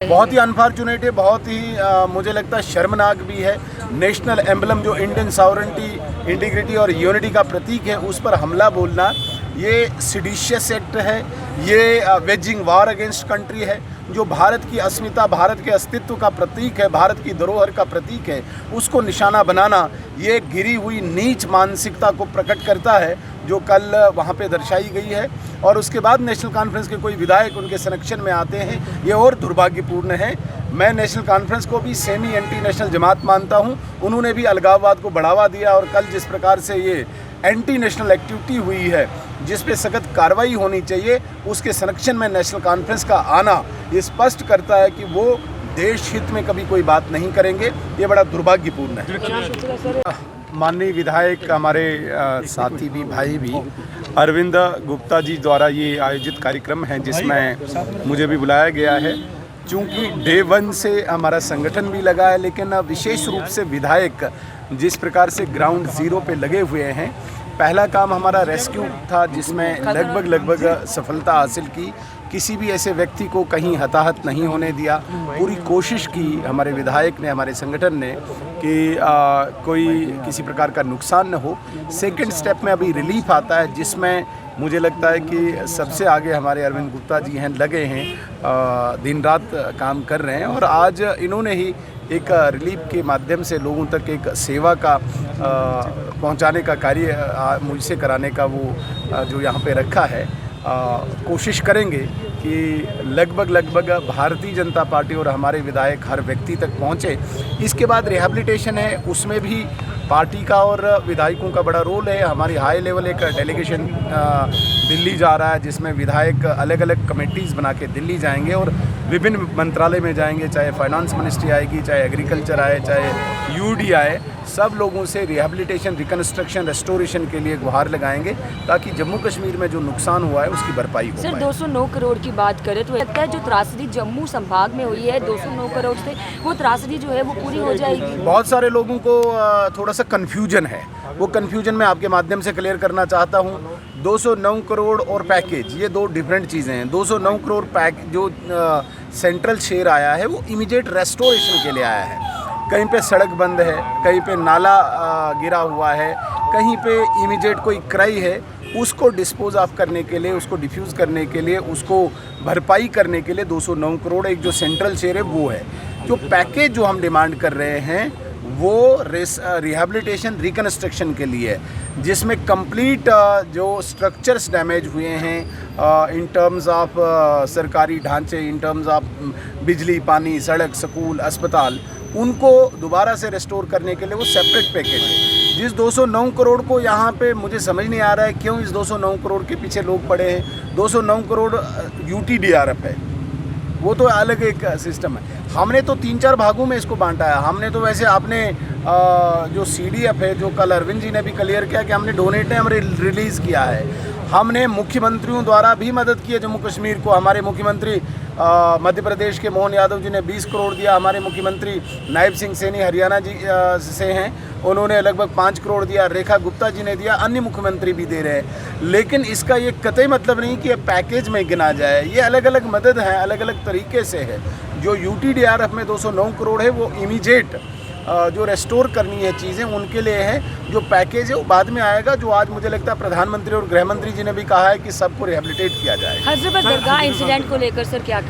बहुत ही अनफॉर्चुनेट है, बहुत ही मुझे लगता है शर्मनाक भी है। नेशनल एम्बलम जो इंडियन सॉवरेंटी, इंटीग्रिटी और यूनिटी का प्रतीक है, उस पर हमला बोलना ये सिडिशियस एक्ट है, ये वेजिंग वार अगेंस्ट कंट्री है। जो भारत की अस्मिता, भारत के अस्तित्व का प्रतीक है, भारत की धरोहर का प्रतीक है, उसको निशाना बनाना ये गिरी हुई नीच मानसिकता को प्रकट करता है जो कल वहाँ पे दर्शाई गई है। और उसके बाद नेशनल कॉन्फ्रेंस के कोई विधायक उनके संरक्षण में आते हैं, ये और दुर्भाग्यपूर्ण है। मैं नेशनल कॉन्फ्रेंस को भी सेमी एंटी नेशनल जमात मानता हूँ। उन्होंने भी अलगाववाद को बढ़ावा दिया और कल जिस प्रकार से ये एंटी नेशनल एक्टिविटी हुई है, जिस पे सख्त कार्रवाई होनी चाहिए, उसके संरक्षण में नेशनल कॉन्फ्रेंस का आना ये स्पष्ट करता है कि वो देश हित में कभी कोई बात नहीं करेंगे। ये बड़ा दुर्भाग्यपूर्ण है। माननीय विधायक, हमारे साथी भी, भाई भी, अरविंद गुप्ता जी द्वारा ये आयोजित कार्यक्रम है जिसमें मुझे भी बुलाया गया है। चूँकि डे 1 से हमारा संगठन भी लगा है, लेकिन विशेष रूप से विधायक जिस प्रकार से ग्राउंड ज़ीरो पे लगे हुए हैं, पहला काम हमारा रेस्क्यू था जिसमें लगभग सफलता हासिल की। किसी भी ऐसे व्यक्ति को कहीं हताहत नहीं होने दिया। पूरी कोशिश की हमारे विधायक ने, हमारे संगठन ने कि कोई किसी प्रकार का नुकसान न हो। सेकंड स्टेप में अभी रिलीफ आता है जिसमें मुझे लगता है कि सबसे आगे हमारे अरविंद गुप्ता जी हैं, लगे हैं, दिन रात काम कर रहे हैं। और आज इन्होंने ही एक रिलीफ के माध्यम से लोगों तक एक सेवा का पहुंचाने का कार्य मुझसे कराने का वो जो यहाँ पे रखा है। कोशिश करेंगे कि लगभग भारतीय जनता पार्टी और हमारे विधायक हर व्यक्ति तक पहुँचे। इसके बाद रिहैबिलिटेशन है, उसमें भी पार्टी का और विधायकों का बड़ा रोल है। हमारी हाई लेवल एक डेलीगेशन दिल्ली जा रहा है जिसमें विधायक अलग अलग कमेटीज़ बना के दिल्ली जाएंगे और विभिन्न मंत्रालय में जाएंगे, चाहे फाइनेंस मिनिस्ट्री आएगी, चाहे एग्रीकल्चर आए, चाहे यूडी आए। सब लोगों से रिहैबिलिटेशन, रिकन्स्ट्रक्शन, रेस्टोरेशन के लिए गुहार लगाएंगे ताकि जम्मू कश्मीर में जो नुकसान हुआ है उसकी भरपाई हो। सर, 209 करोड़ की बात करें तो लगता है जो त्रासदी जम्मू संभाग में हुई है 209 करोड़ से, वो त्रासदी जो है वो पूरी हो जाएगी। बहुत सारे लोगों को थोड़ा सा कन्फ्यूजन है, वो कन्फ्यूजन मैं आपके माध्यम से क्लियर करना चाहता हूँ। 209 करोड़ और पैकेज ये दो डिफरेंट चीज़ें हैं। 209 करोड़ जो सेंट्रल शेयर आया है वो इमीडिएट रेस्टोरेशन के लिए आया है। कहीं पे सड़क बंद है, कहीं पे नाला गिरा हुआ है, कहीं पे इमीडिएट कोई क्राई है, उसको डिस्पोज ऑफ करने के लिए, उसको डिफ्यूज़ करने के लिए, उसको भरपाई करने के लिए 209 करोड़ एक जो सेंट्रल शेयर है वो है। जो पैकेज जो हम डिमांड कर रहे हैं वो रिहैबिलिटेशन, रिकन्स्ट्रक्शन के लिए है, जिसमें कंप्लीट जो स्ट्रक्चर्स डैमेज हुए हैं इन टर्म्स ऑफ सरकारी ढांचे, इन टर्म्स ऑफ बिजली, पानी, सड़क, स्कूल, अस्पताल, उनको दोबारा से रेस्टोर करने के लिए वो सेपरेट पैकेज है। जिस 209 करोड़ को यहाँ पे मुझे समझ नहीं आ रहा है क्यों इस 209 करोड़ के पीछे लोग पड़े हैं। 209 करोड़ UTDRF है, वो तो अलग एक सिस्टम है। हमने तो 3-4 भागों में इसको बांटा है। हमने तो वैसे आपने जो CDF है, जो कल अरविंद जी ने भी क्लियर किया कि हमने डोनेट ने हमने रिलीज़ किया है। हमने मुख्यमंत्रियों द्वारा भी मदद की है जम्मू कश्मीर को। हमारे मुख्यमंत्री मध्य प्रदेश के मोहन यादव जी ने 20 करोड़ दिया। हमारे मुख्यमंत्री नायब सिंह सैनी हरियाणा जी से हैं, उन्होंने लगभग 5 करोड़ दिया। रेखा गुप्ता जी ने दिया, अन्य मुख्यमंत्री भी दे रहे हैं। लेकिन इसका ये कतई मतलब नहीं कि ये पैकेज में गिना जाए। ये अलग अलग मदद है, अलग अलग तरीके से है। जो UTDRF में 209 करोड़ है वो इमीडिएट जो रेस्टोर करनी है चीज़ें उनके लिए है। जो पैकेज है वो बाद में आएगा, जो आज मुझे लगता है प्रधानमंत्री और गृह मंत्री जी ने भी कहा है कि सबको रिहैबिलिटेट किया जाएगा। हजरत दरगाह इंसिडेंट को लेकर सर क्या